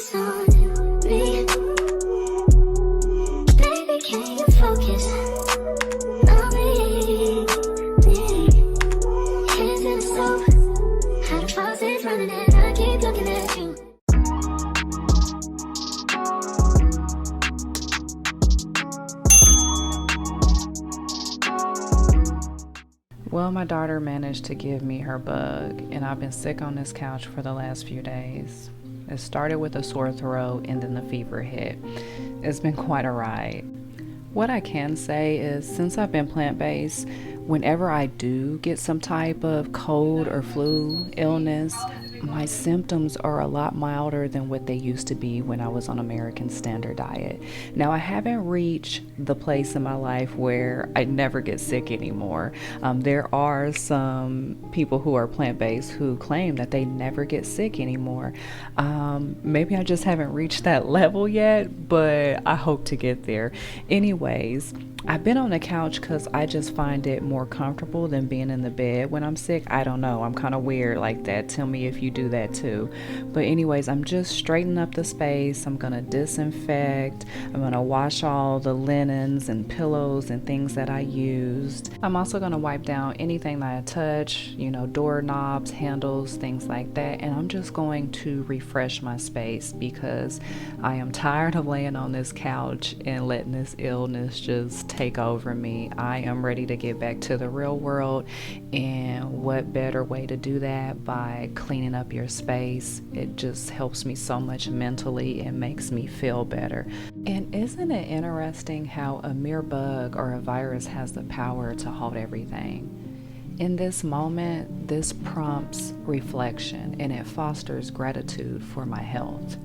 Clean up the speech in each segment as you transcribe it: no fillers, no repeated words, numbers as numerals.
focus on me. Baby, can you focus on me? Hands in the stove, had the faucet running and I keep looking at you. Well, my daughter managed to give me her bug, and I've been sick on this couch for the last few days. It started with a sore throat and then the fever hit. It's been quite a ride. What I can say is, since I've been plant-based, whenever I do get some type of cold or flu illness, my symptoms are a lot milder than what they used to be when I was on American Standard Diet. Now, I haven't reached the place in my life where I never get sick anymore. There are some people who are plant-based who claim that they never get sick anymore. Maybe I just haven't reached that level yet, but I hope to get there. Anyways, I've been on the couch because I just find it more comfortable than being in the bed when I'm sick. I don't know. I'm kind of weird like that. Tell me if you do that too. But anyways, I'm just straightening up the space. I'm going to disinfect. I'm going to wash all the linens and pillows and things that I used. I'm also going to wipe down anything that I touch, doorknobs, handles, things like that. And I'm just going to refresh my space because I am tired of laying on this couch and letting this illness just take over me. I am ready to get back to the real world, and what better way to do that by cleaning up your space? It just helps me so much mentally and makes me feel better. And isn't it interesting how a mere bug or a virus has the power to halt everything? In this moment, this prompts reflection and it fosters gratitude for my health.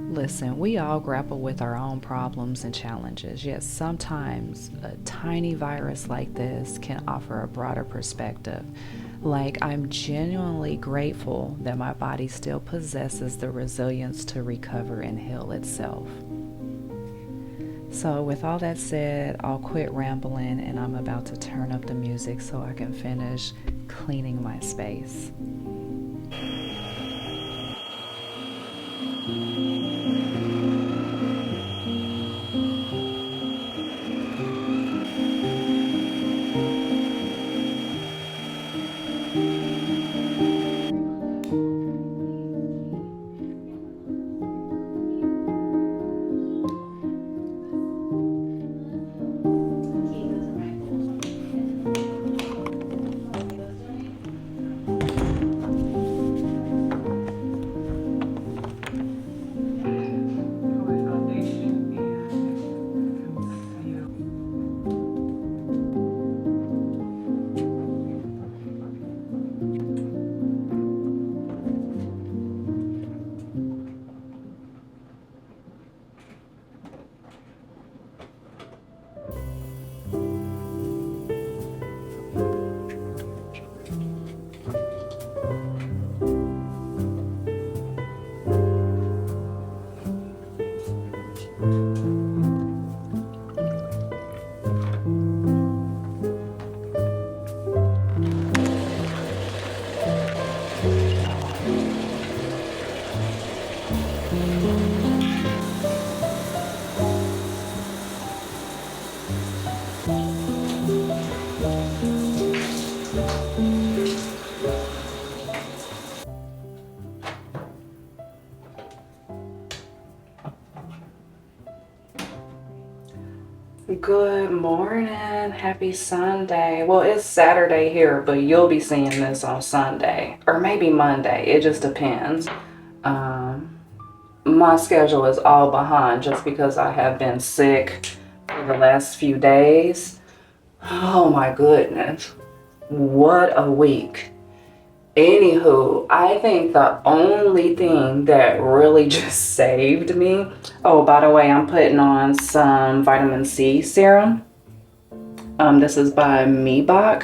Listen, we all grapple with our own problems and challenges, yet sometimes a tiny virus like this can offer a broader perspective. Like, I'm genuinely grateful that my body still possesses the resilience to recover and heal itself. So with all that said, I'll quit rambling and I'm about to turn up the music so I can finish cleaning my space. Good morning, happy Sunday. Well, it's Saturday here, but you'll be seeing this on Sunday or maybe Monday. It just depends. My schedule is all behind just because I have been sick for the last few days. Oh my goodness, what a week. Anywho, I think the only thing that really just saved me, oh, by the way, I'm putting on some vitamin C serum. This is by Meebach.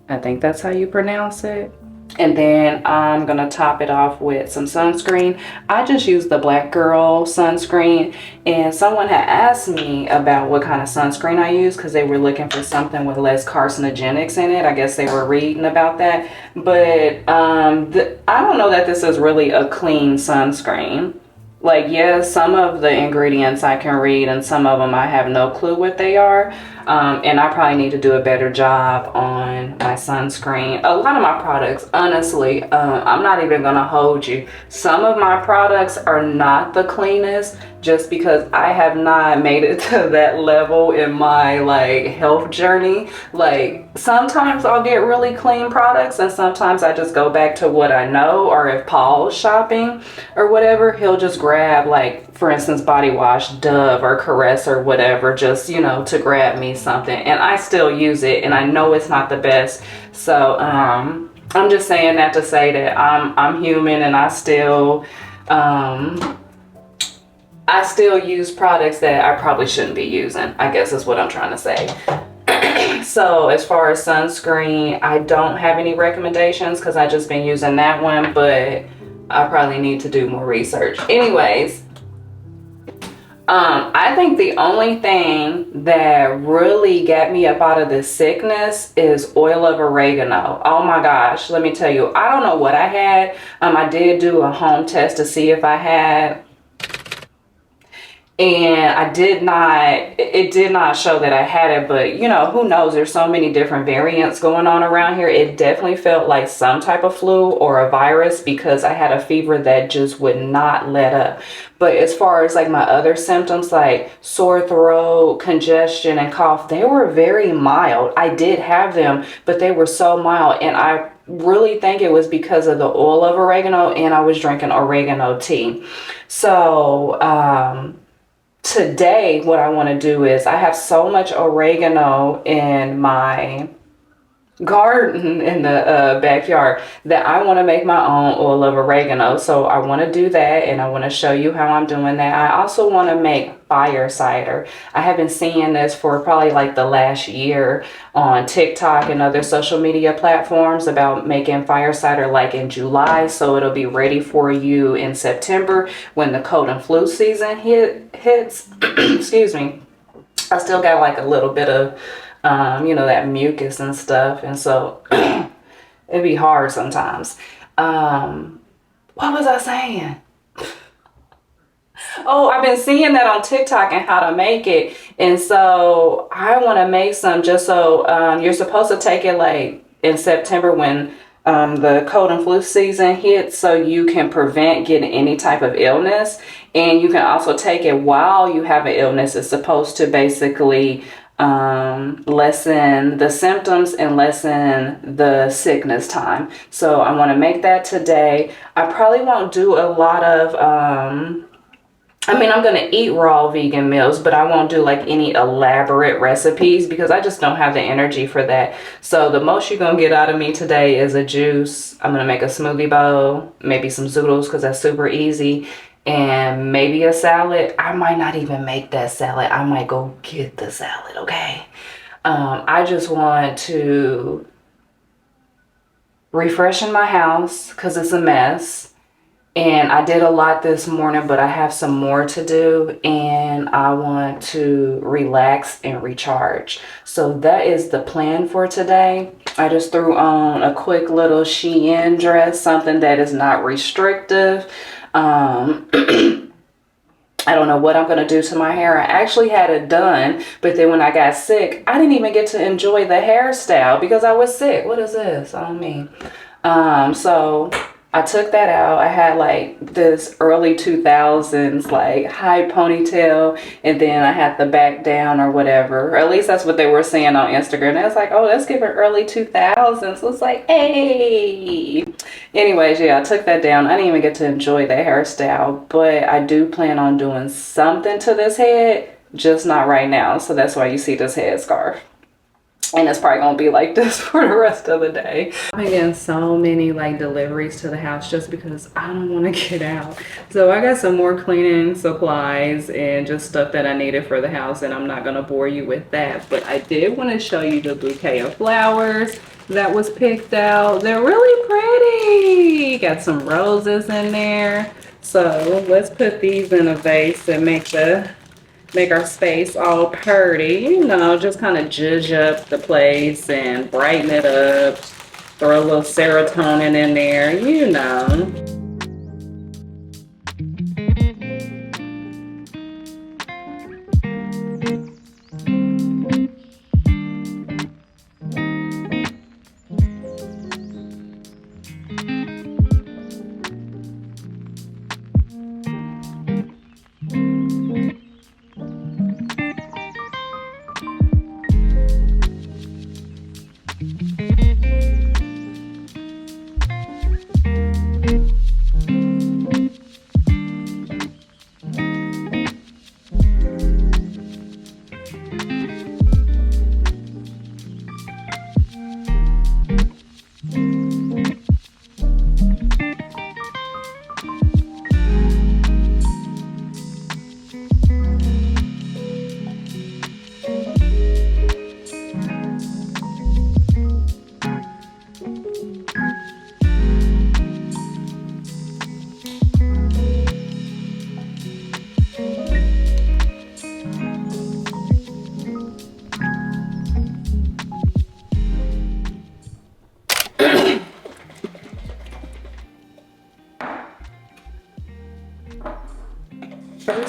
I think that's how you pronounce it. And then I'm gonna top it off with some sunscreen. I just use the Black Girl sunscreen, and someone had asked me about what kind of sunscreen I use because they were looking for something with less carcinogenics in it. I guess they were reading about that, but I don't know that this is really a clean sunscreen. Like, yes, some of the ingredients I can read and some of them I have no clue what they are. And I probably need to do a better job on my sunscreen. A lot of my products, honestly, I'm not even gonna hold you. Some of my products are not the cleanest just because I have not made it to that level in my like health journey. Like sometimes I'll get really clean products and sometimes I just go back to what I know, or if Paul's shopping or whatever, he'll just grab, like for instance, body wash, Dove or Caress or whatever, just, you know, to grab me something, and I still use it and I know it's not the best. So I'm just saying that to say that I'm human and I still use products that I probably shouldn't be using, I guess is what I'm trying to say. So as far as sunscreen, I don't have any recommendations because I just been using that one, but I probably need to do more research. Anyways, I think the only thing that really got me up out of this sickness is oil of oregano. Oh my gosh, let me tell you, I don't know what I had. I did do a home test to see if I had, and it did not show that I had it, but you know, who knows, there's so many different variants going on around here. It definitely felt like some type of flu or a virus because I had a fever that just would not let up. But as far as like my other symptoms like sore throat, congestion, and cough, they were very mild. I did have them, but they were so mild, and I really think it was because of the oil of oregano, and I was drinking oregano tea. So today what I want to do is, I have so much oregano in my garden in the backyard that I want to make my own oil of oregano. So I want to do that, and I want to show you how I'm doing that. I also want to make fire cider. I have been seeing this for probably like the last year on TikTok and other social media platforms about making fire cider like in July, so it'll be ready for you in September when the cold and flu season hits. Excuse me. I still got like a little bit of you know, that mucus and stuff, and so it'd be hard sometimes. What was I saying? Oh, I've been seeing that on TikTok and how to make it, and so I want to make some just so you're supposed to take it like in September when the cold and flu season hits, so you can prevent getting any type of illness, and you can also take it while you have an illness. It's supposed to basically lessen the symptoms and lessen the sickness time. So I want to make that today. I probably won't do a lot of I mean, I'm going to eat raw vegan meals, but I won't do like any elaborate recipes because I just don't have the energy for that. So the most you're going to get out of me today is a juice. I'm going to make a smoothie bowl, maybe some zoodles because that's super easy, and maybe a salad. I might not even make that salad. I might go get the salad, okay? I just want to refreshen my house because it's a mess. And I did a lot this morning, but I have some more to do, and I want to relax and recharge. So that is the plan for today. I just threw on a quick little Shein dress, something that is not restrictive. I don't know what I'm going to do to my hair. I actually had it done, but then when I got sick, I didn't even get to enjoy the hairstyle because I was sick. What is this? I don't mean. So I took that out. I had like this early 2000s like high ponytail, and then I had the back down or whatever. Or at least that's what they were saying on Instagram. I was like, oh, let's give it early 2000s. So it's like, hey. Anyways, yeah, I took that down. I didn't even get to enjoy the hairstyle, but I do plan on doing something to this head, just not right now. So that's why you see this headscarf. And it's probably gonna be like this for the rest of the day. I'm getting so many like deliveries to the house just because I don't want to get out. So I got some more cleaning supplies and just stuff that I needed for the house, and I'm not gonna bore you with that. But I did want to show you the bouquet of flowers that was picked out. They're really pretty. Got some roses in there. So let's put these in a vase and make our space all pretty, you know, just kind of zhuzh up the place and brighten it up. Throw a little serotonin in there, you know.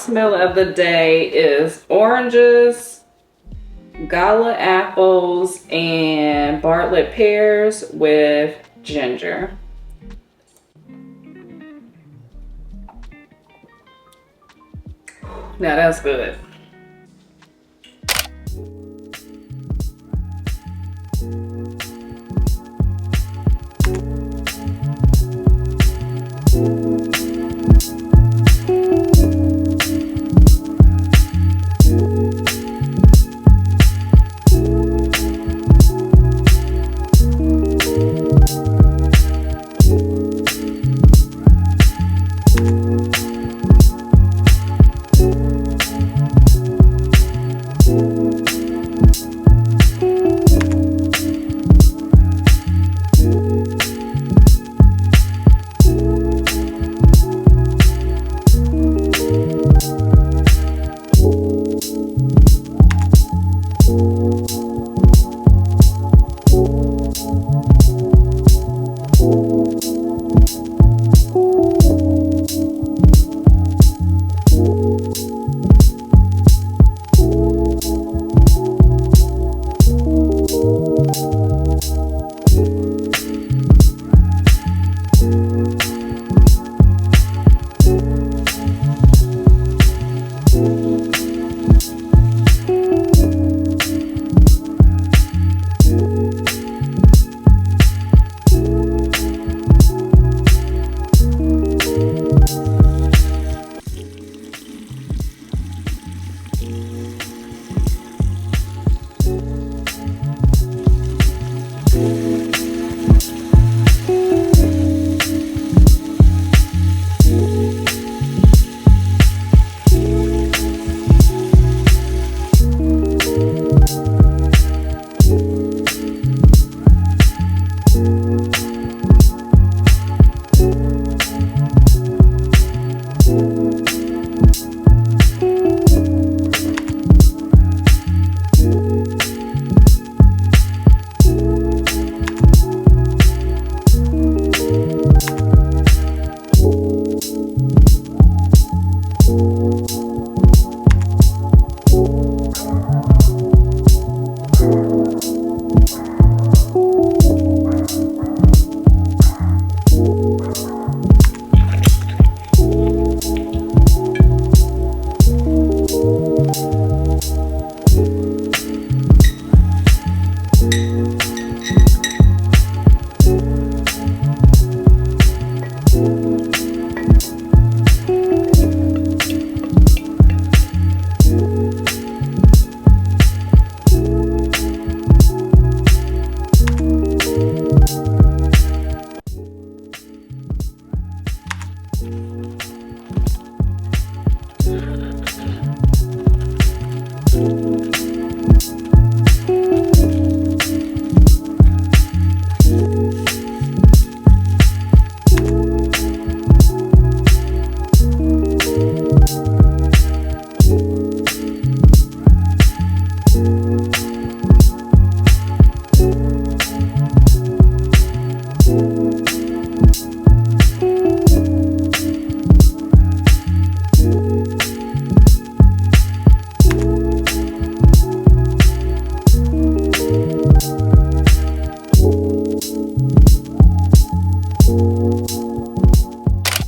smell of the day is oranges, gala apples, and Bartlett pears with ginger. Now that's good.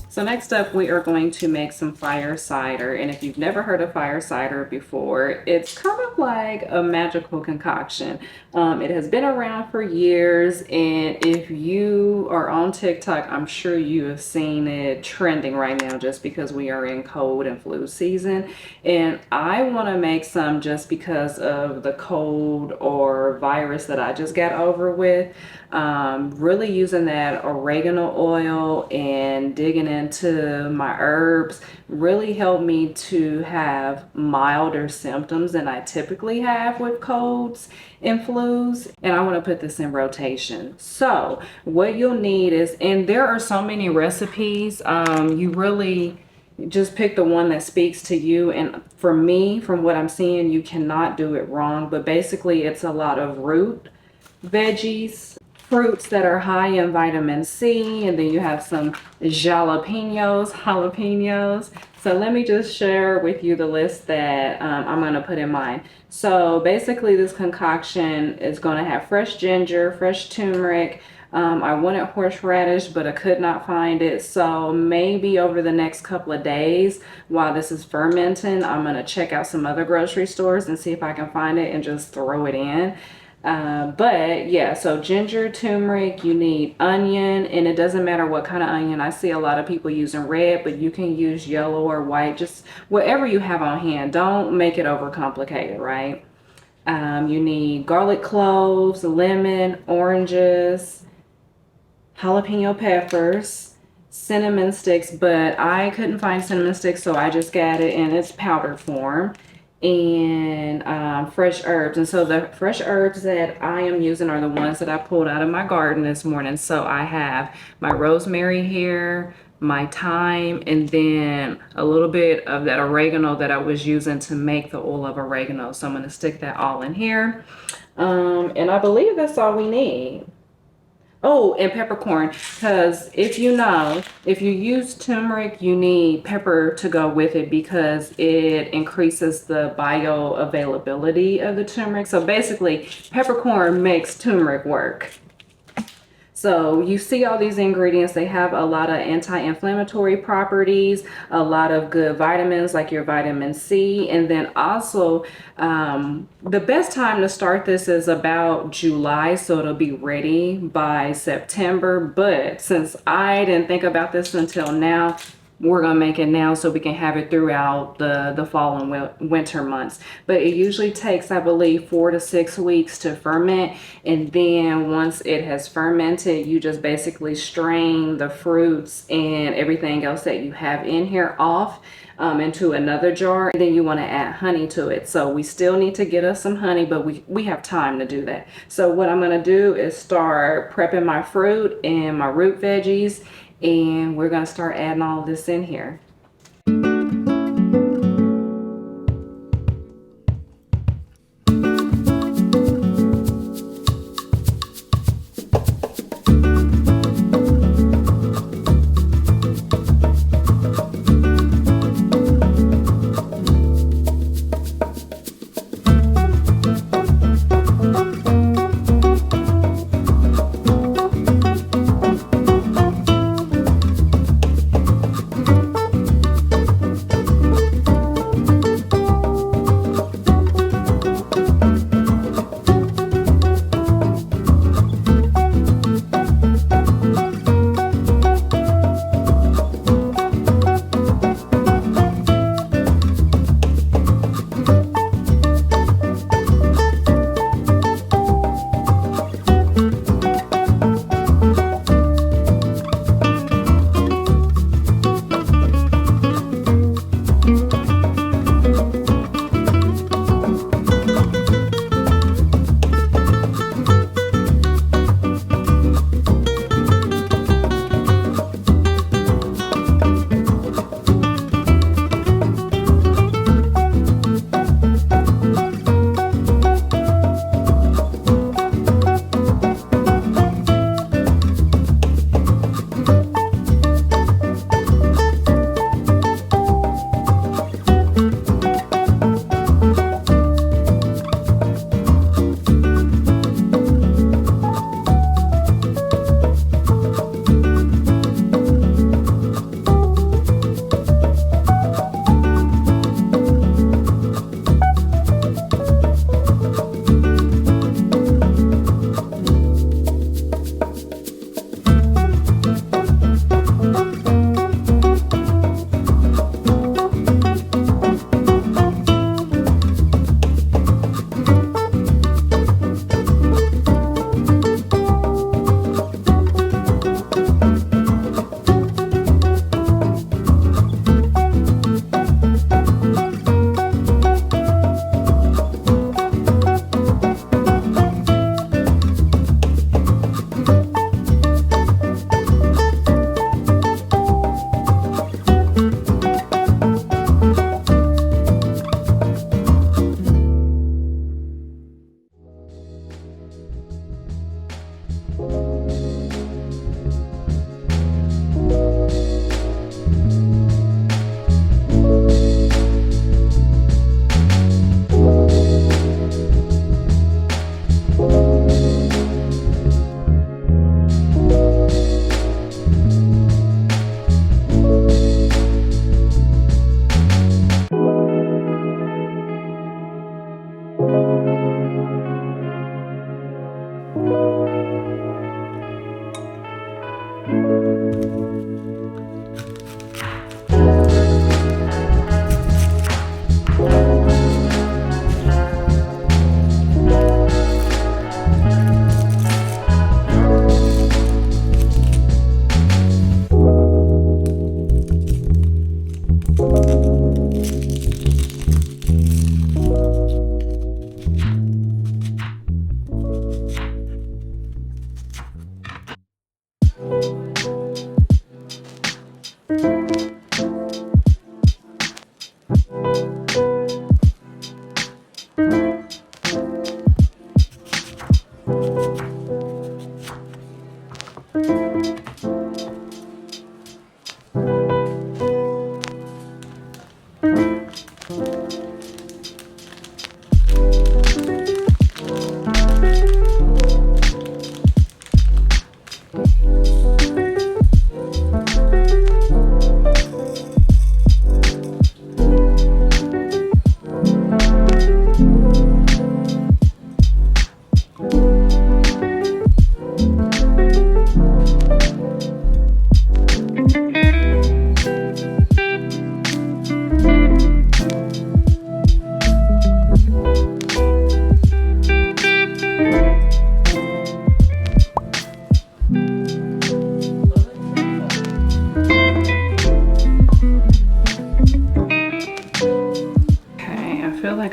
So next up, we are going to make some fire cider. And if you've never heard of fire cider before, it's kind of like a magical concoction. It has been around for years. And if you are on TikTok, I'm sure you have seen it trending right now just because we are in cold and flu season. And I want to make some just because of the cold or virus that I just got over with. Really using that oregano oil and digging into my herbs really helped me to have milder symptoms than I typically have with colds and flus. And I want to put this in rotation. So what you'll need is, and there are so many recipes, you really just pick the one that speaks to you. And for me, from what I'm seeing, you cannot do it wrong. But basically it's a lot of root veggies, fruits that are high in vitamin C, and then you have some jalapenos. So let me just share with you the list that I'm going to put in mine. So basically this concoction is going to have fresh ginger, fresh turmeric. I wanted horseradish, but I could not find it. So maybe over the next couple of days while this is fermenting, I'm going to check out some other grocery stores and see if I can find it and just throw it in. But yeah, so ginger, turmeric, you need onion, and it doesn't matter what kind of onion. I see a lot of people using red, but you can use yellow or white, just whatever you have on hand. Don't make it overcomplicated, right? You need garlic cloves, lemon, oranges, jalapeno peppers, cinnamon sticks, but I couldn't find cinnamon sticks, so I just got it in its powdered form, and fresh herbs. And so the fresh herbs that I am using are the ones that I pulled out of my garden this morning. So I have my rosemary here, my thyme, and then a little bit of that oregano that I was using to make the oil of oregano. So I'm going to stick that all in here. And I believe that's all we need. Oh, and peppercorn, because if you use turmeric, you need pepper to go with it because it increases the bioavailability of the turmeric. So basically, peppercorn makes turmeric work. So you see all these ingredients, they have a lot of anti-inflammatory properties, a lot of good vitamins like your vitamin C. And then also the best time to start this is about July, so it'll be ready by September. But since I didn't think about this until now, we're going to make it now so we can have it throughout the fall and winter months. But it usually takes, I believe, 4 to 6 weeks to ferment. And then once it has fermented, you just basically strain the fruits and everything else that you have in here off into another jar. And then you want to add honey to it. So we still need to get us some honey, but we have time to do that. So what I'm going to do is start prepping my fruit and my root veggies, and we're going to start adding all this in here.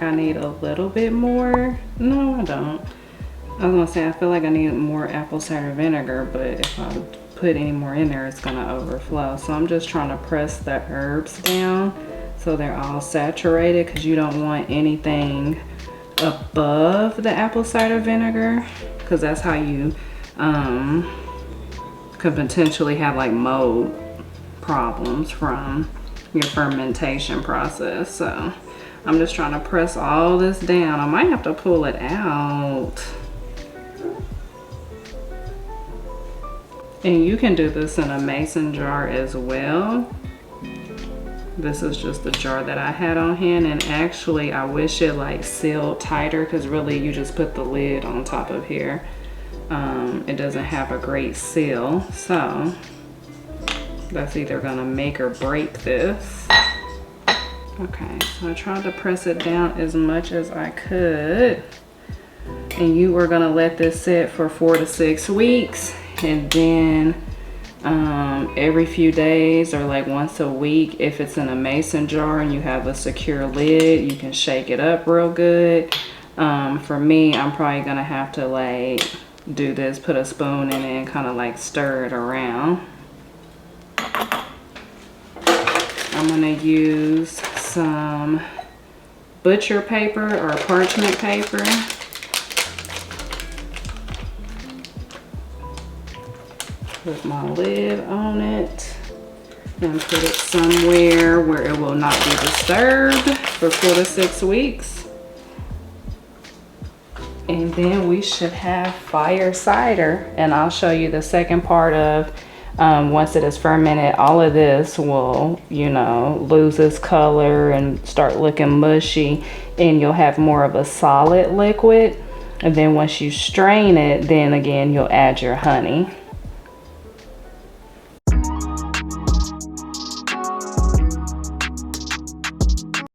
I need a little bit more. No, I don't. I was gonna say I feel like I need more apple cider vinegar, but if I put any more in there, it's gonna overflow. So I'm just trying to press the herbs down so they're all saturated, because you don't want anything above the apple cider vinegar, because that's how you could potentially have like mold problems from your fermentation process. So I'm just trying to press all this down. I might have to pull it out. And you can do this in a mason jar as well. This is just the jar that I had on hand, and actually I wish it like sealed tighter, because really you just put the lid on top of here. It doesn't have a great seal, so that's either gonna make or break this. Okay, so I tried to press it down as much as I could. And you are gonna let this sit for 4 to 6 weeks. And then every few days or like once a week, if it's in a mason jar and you have a secure lid, you can shake it up real good. For me, I'm probably gonna have to like do this, put a spoon in it and kind of like stir it around. I'm gonna use some butcher paper or parchment paper. Put my lid on it and put it somewhere where it will not be disturbed for 4 to 6 weeks. And then we should have fire cider, and I'll show you the second part of once it is fermented, all of this will, you know, lose its color and start looking mushy, and you'll have more of a solid liquid. And then once you strain it, then again, you'll add your honey.